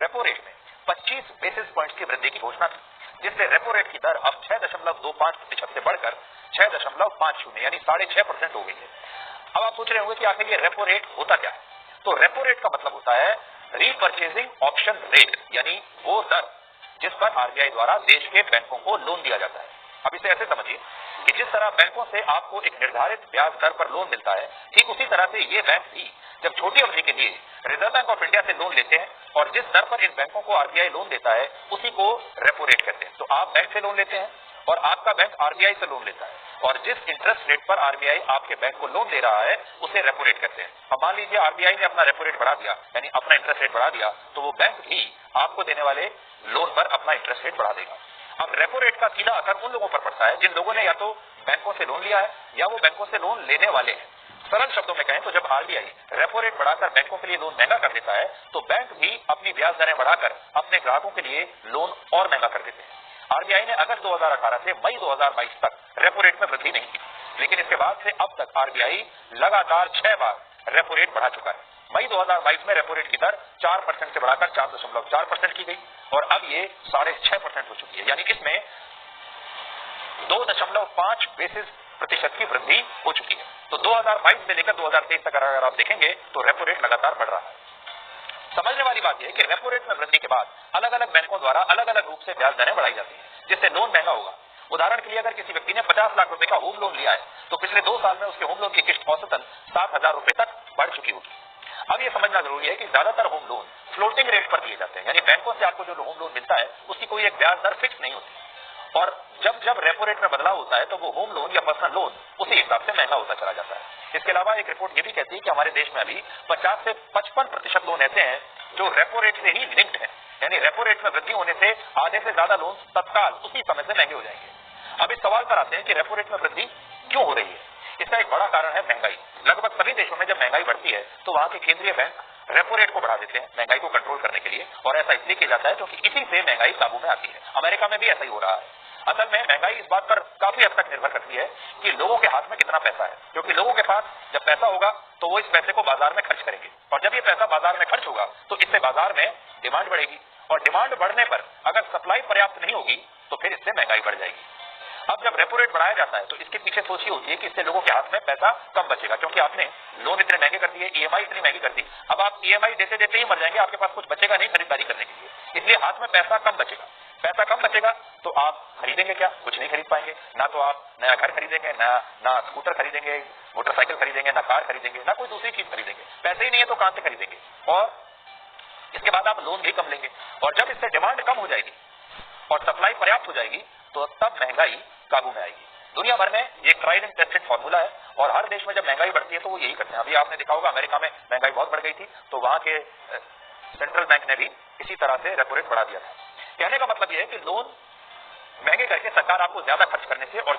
Repo rate में 25 basis points की वृद्धि की घोषणा की, जिससे रेपो रेट की दर अब 6.25% से बढ़कर 6.50 यानी 6.5% हो गई है। अब आप सोच रहे होंगे कि आखिर ये रेपो रेट होता क्या है। तो रेपो रेट का मतलब होता है रीपर्चेजिंग ऑप्शन रेट, यानी वो दर जिस पर आरबीआई द्वारा देश के बैंकों को लोन दिया जाता है। अब इसे ऐसे समझिए कि जिस तरह बैंकों से आपको एक निर्धारित ब्याज दर पर लोन मिलता है, ठीक उसी तरह से ये बैंक भी जब छोटी अवधि के लिए रिजर्व बैंक ऑफ इंडिया से लोन लेते हैं और जिस दर पर इन बैंकों को आरबीआई लोन देता है उसी को रेपो रेट कहते हैं। तो आप बैंक से लोन लेते हैं और आपका बैंक आरबीआई से लोन लेता है और जिस इंटरेस्ट रेट पर आरबीआई आपके बैंक को लोन दे रहा है उसे रेपो रेट कहते हैं। अब मान लीजिए आरबीआई ने अपना रेपो रेट बढ़ा दिया, यानी अपना इंटरेस्ट रेट बढ़ा दिया, तो वो बैंक भी आपको देने वाले लोन पर अपना इंटरेस्ट रेट बढ़ा देगा। अब रेपो रेट का सीधा असर उन लोगों पर पड़ता है जिन लोगों ने या तो बैंकों से लोन लिया है या वो बैंकों से लोन लेने वाले हैं। सरल शब्दों में कहें तो जब आरबीआई रेपो रेट बढ़ाकर बैंकों के लिए लोन महंगा कर देता है तो बैंक भी अपनी ब्याज दरें बढ़ाकर अपने ग्राहकों के लिए लोन और महंगा कर देते हैं। आरबीआई ने अगस्त 2018 से मई 2022 तक रेपो रेट में वृद्धि नहीं की, लेकिन इसके बाद से अब तक आरबीआई लगातार 6 बार रेपो रेट बढ़ा चुका है। मई 2022 में रेपो रेट की दर 4% से बढ़ाकर 4.4% की गई और अब ये 6.5% हो चुकी है, यानी इसमें 2.5 बेसिस प्रतिशत की वृद्धि हो चुकी है। तो 2022 से लेकर 2023 तक अगर आप देखेंगे तो रेपो रेट लगातार बढ़ रहा है। समझने वाली बात यह है कि रेपो रेट में वृद्धि के बाद अलग अलग बैंकों द्वारा अलग अलग रूप से ब्याज दरें बढ़ाई जाती है, जिससे लोन महंगा होगा। उदाहरण के लिए अगर किसी व्यक्ति ने 50 लाख रुपए का होम लोन लिया है तो पिछले 2 साल में उसके होम लोन की किस्त औसतन 7,000 रुपए तक बढ़ चुकी होगी। अब यह समझना जरूरी है कि ज्यादातर होम लोन फ्लोटिंग रेट पर दिए जाते हैं, यानी बैंकों से आपको जो होम लोन मिलता है उसकी कोई एक ब्याज दर फिक्स नहीं होती और जब जब रेपो रेट में बदलाव होता है तो वो होम लोन या पर्सनल लोन उसी हिसाब से महंगा होता चला जाता है। इसके अलावा एक रिपोर्ट ये भी कहती है कि हमारे देश में अभी 50 से 55% लोन ऐसे हैं जो रेपो रेट से ही लिंक्ड है, यानी रेपो रेट में वृद्धि होने से आधे से ज्यादा लोन तत्काल उसी समय से महंगे हो जाएंगे। अब इस सवाल पर आते हैं कि रेपो रेट में वृद्धि क्यों हो रही है। इसका एक बड़ा कारण है महंगाई। लगभग सभी देशों में जब महंगाई बढ़ती है तो वहां के केंद्रीय बैंक रेपो रेट को बढ़ा देते हैं महंगाई को कंट्रोल करने के लिए, और ऐसा इसलिए किया जाता है क्योंकि इसी से महंगाई काबू में आती है। अमेरिका में भी ऐसा ही हो रहा है। असल में महंगाई इस बात पर काफी हद तक निर्भर करती है कि लोगों के हाथ में कितना पैसा है, क्योंकि लोगों के पास जब पैसा होगा तो वो इस पैसे को बाजार में खर्च करेंगे और जब ये पैसा बाजार में खर्च होगा तो इससे बाजार में डिमांड बढ़ेगी और डिमांड बढ़ने पर अगर सप्लाई पर्याप्त नहीं होगी तो फिर इससे महंगाई बढ़ जाएगी। अब जब रेपो रेट बढ़ाया जाता है तो इसके पीछे सोच ही होती है कि इससे लोगों के हाथ में पैसा कम बचेगा, क्योंकि आपने लोन इतने महंगे कर दिए, ईएमआई इतनी महंगी कर दी, अब आप ईएमआई देते देते ही मर जाएंगे, आपके पास कुछ बचेगा नहीं खरीदारी करने के लिए, इसलिए हाथ में पैसा कम बचेगा। पैसा कम बचेगा तो आप खरीदेंगे क्या? कुछ नहीं खरीद पाएंगे। ना तो आप नया घर खरीदेंगे, ना स्कूटर खरीदेंगे, मोटरसाइकिल खरीदेंगे, ना कार खरीदेंगे, ना कोई दूसरी चीज खरीदेंगे। पैसे ही नहीं है तो कहां से खरीदेंगे? और इसके बाद आप लोन भी कम लेंगे और जब इससे डिमांड कम हो जाएगी और सप्लाई पर्याप्त हो जाएगी तो तब महंगाई काबू में आएगी। दुनिया भर में ये ट्राइड एंड टेस्टेड फॉर्मूला है और हर देश में जब महंगाई बढ़ती है तो वो यही करते हैं। अभी आपने देखा होगा अमेरिका में महंगाई बहुत बढ़ गई थी तो वहां के सेंट्रल बैंक ने भी इसी तरह से रेपो रेट बढ़ा दिया था। कहने का मतलब यह है कि लोन महंगे करके सरकार आपको ज्यादा खर्च करने से और